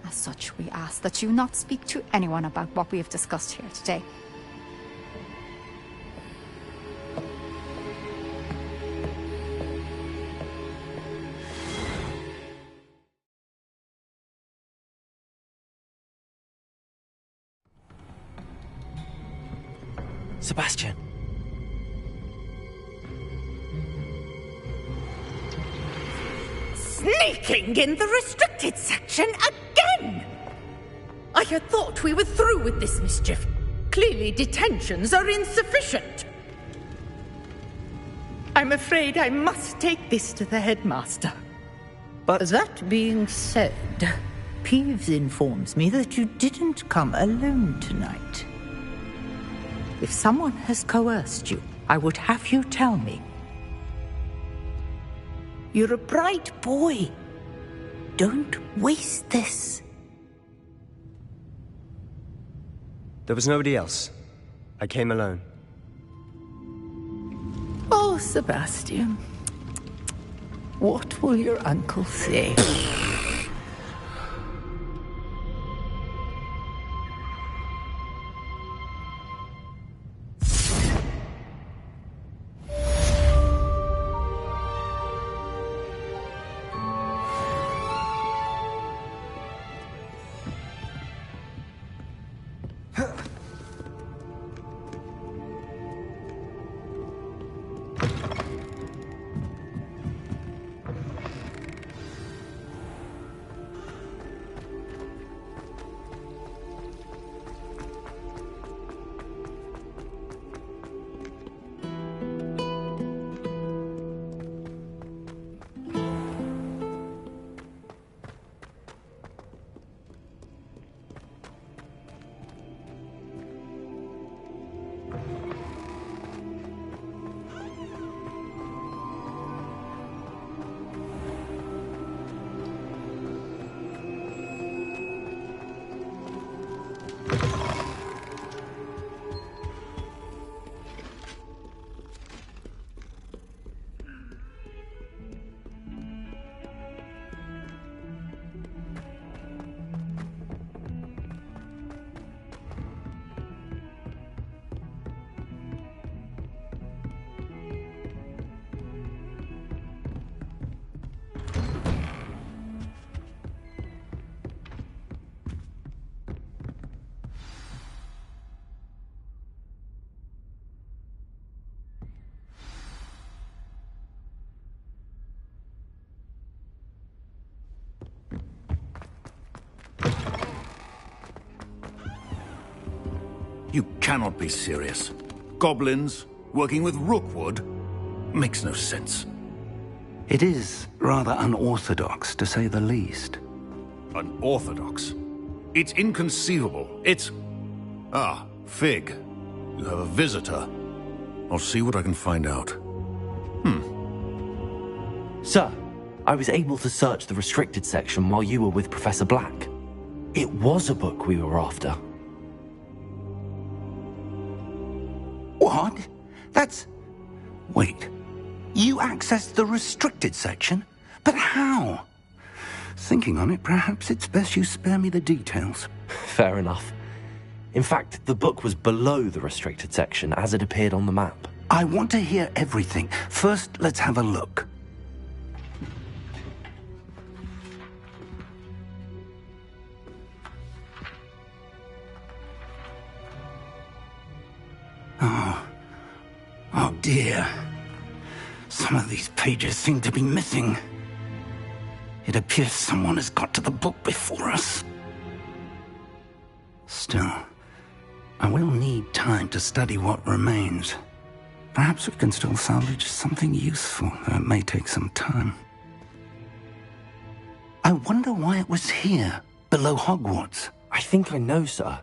As such, we ask that you not speak to anyone about what we have discussed here today. Sebastian. Sneaking in the restricted section again! I had thought we were through with this mischief. Clearly detentions are insufficient. I'm afraid I must take this to the headmaster. But that being said, Peeves informs me that you didn't come alone tonight. If someone has coerced you, I would have you tell me. You're a bright boy. Don't waste this. There was nobody else. I came alone. Oh, Sebastian. What will your uncle say? You cannot be serious. Goblins working with Rookwood makes no sense. It is rather unorthodox, to say the least. Unorthodox? It's inconceivable. It's... Ah, Fig. You have a visitor. I'll see what I can find out. Sir, I was able to search the restricted section while you were with Professor Black. It was a book we were after. What? That's... Wait. You accessed the restricted section? But how? Thinking on it, perhaps it's best you spare me the details. Fair enough. In fact, the book was below the restricted section as it appeared on the map. I want to hear everything. First, let's have a look. Oh, dear. Some of these pages seem to be missing. It appears someone has got to the book before us. Still, I will need time to study what remains. Perhaps we can still salvage something useful, though it may take some time. I wonder why it was here, below Hogwarts. I think I know, sir.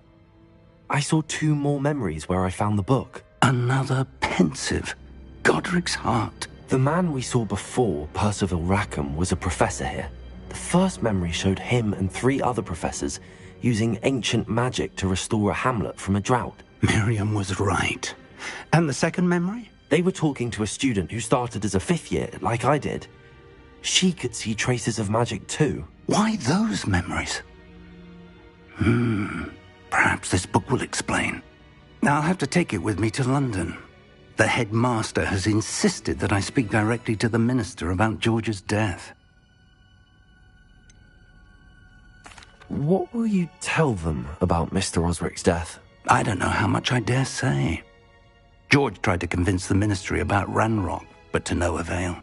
I saw 2 more memories where I found the book. Another pensive Godric's heart. The man we saw before, Percival Rackham, was a professor here. The first memory showed him and 3 other professors using ancient magic to restore a hamlet from a drought. Miriam was right. And the second memory? They were talking to a student who started as a 5th year, like I did. She could see traces of magic too. Why those memories? Perhaps this book will explain. I'll have to take it with me to London. The headmaster has insisted that I speak directly to the minister about George's death. What will you tell them about Mr. Osric's death? I don't know how much I dare say. George tried to convince the ministry about Ranrock, but to no avail.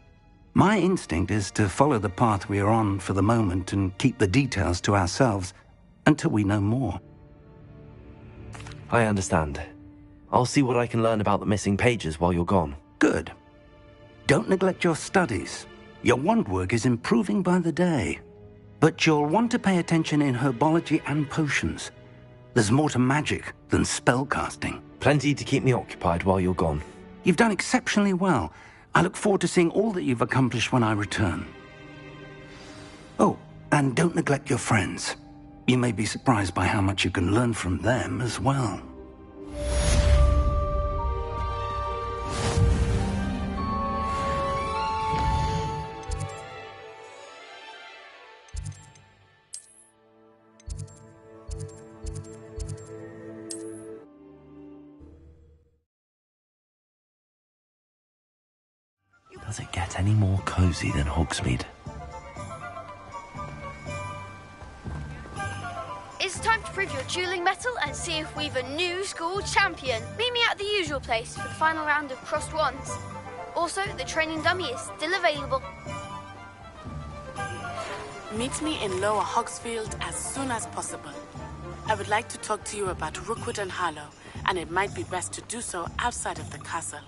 My instinct is to follow the path we are on for the moment and keep the details to ourselves until we know more. I understand. I'll see what I can learn about the missing pages while you're gone. Good. Don't neglect your studies. Your wand work is improving by the day. But you'll want to pay attention in herbology and potions. There's more to magic than spellcasting. Plenty to keep me occupied while you're gone. You've done exceptionally well. I look forward to seeing all that you've accomplished when I return. Oh, and don't neglect your friends. You may be surprised by how much you can learn from them as well. Does it get any more cozy than Hogsmeade? It's time to prove your dueling mettle and see if we've a new school champion. Meet me at the usual place for the final round of crossed wands. Also, the training dummy is still available. Meet me in Lower Hogsfield as soon as possible. I would like to talk to you about Rookwood and Harlow, and it might be best to do so outside of the castle.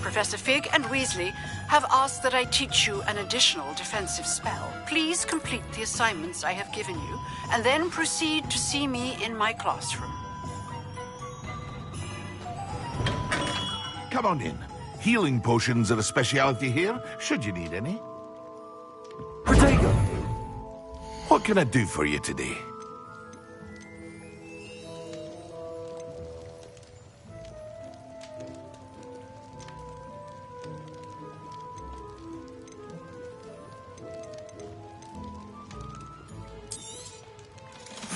Professor Fig and Weasley have asked that I teach you an additional defensive spell. Please complete the assignments I have given you, and then proceed to see me in my classroom. Come on in. Healing potions are a speciality here, should you need any. Protego! What can I do for you today?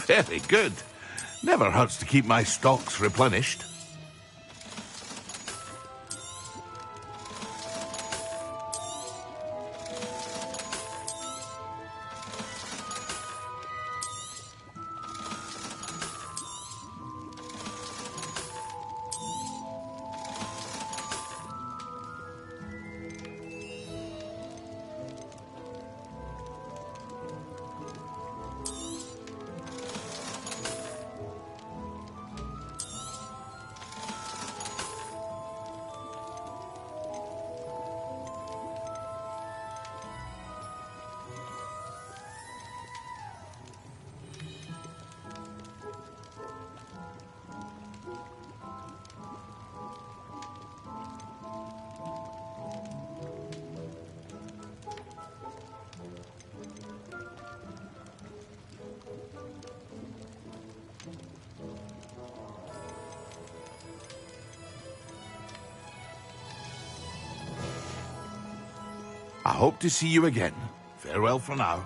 Very good. Never hurts to keep my stocks replenished. I hope to see you again. Farewell for now.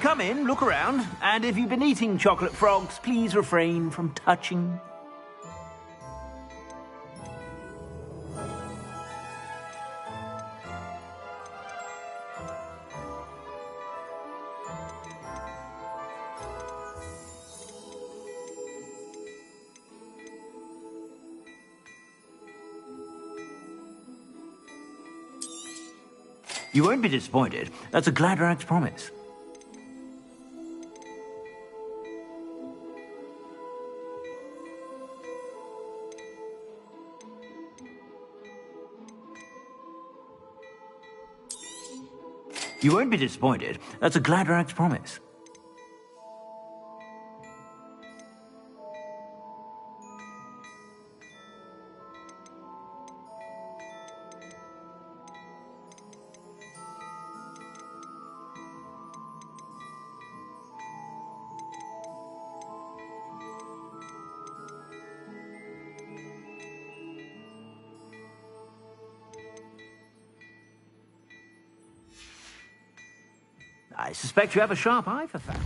Come in, look around, and if you've been eating chocolate frogs, please refrain from touching. You won't be disappointed. That's a Gladrag's promise. You won't be disappointed. That's a Gladrag's promise. I suspect you have a sharp eye for fashion.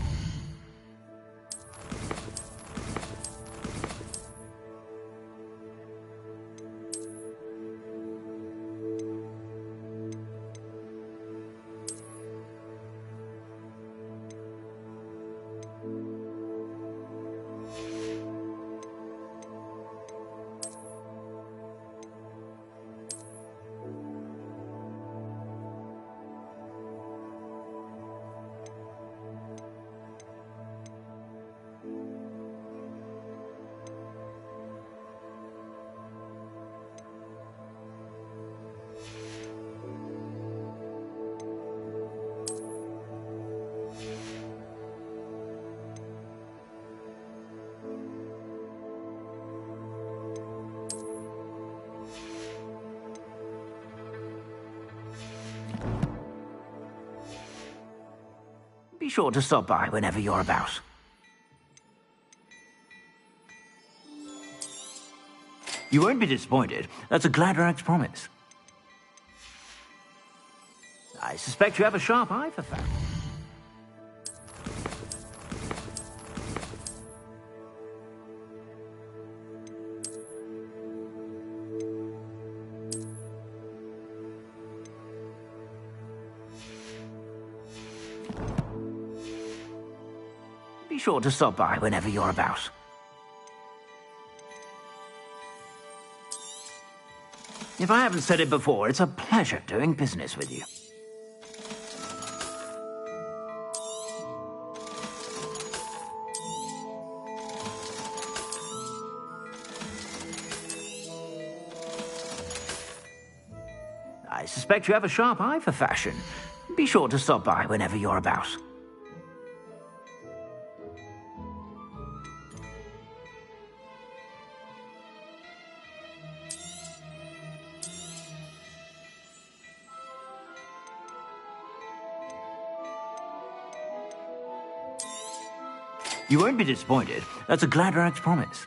Be sure to stop by whenever you're about. You won't be disappointed. That's a Gladrag's promise. I suspect you have a sharp eye for fashion. Be sure to stop by whenever you're about. If I haven't said it before, it's a pleasure doing business with you. I suspect you have a sharp eye for fashion. Be sure to stop by whenever you're about. You won't be disappointed. That's a Gladrag's promise.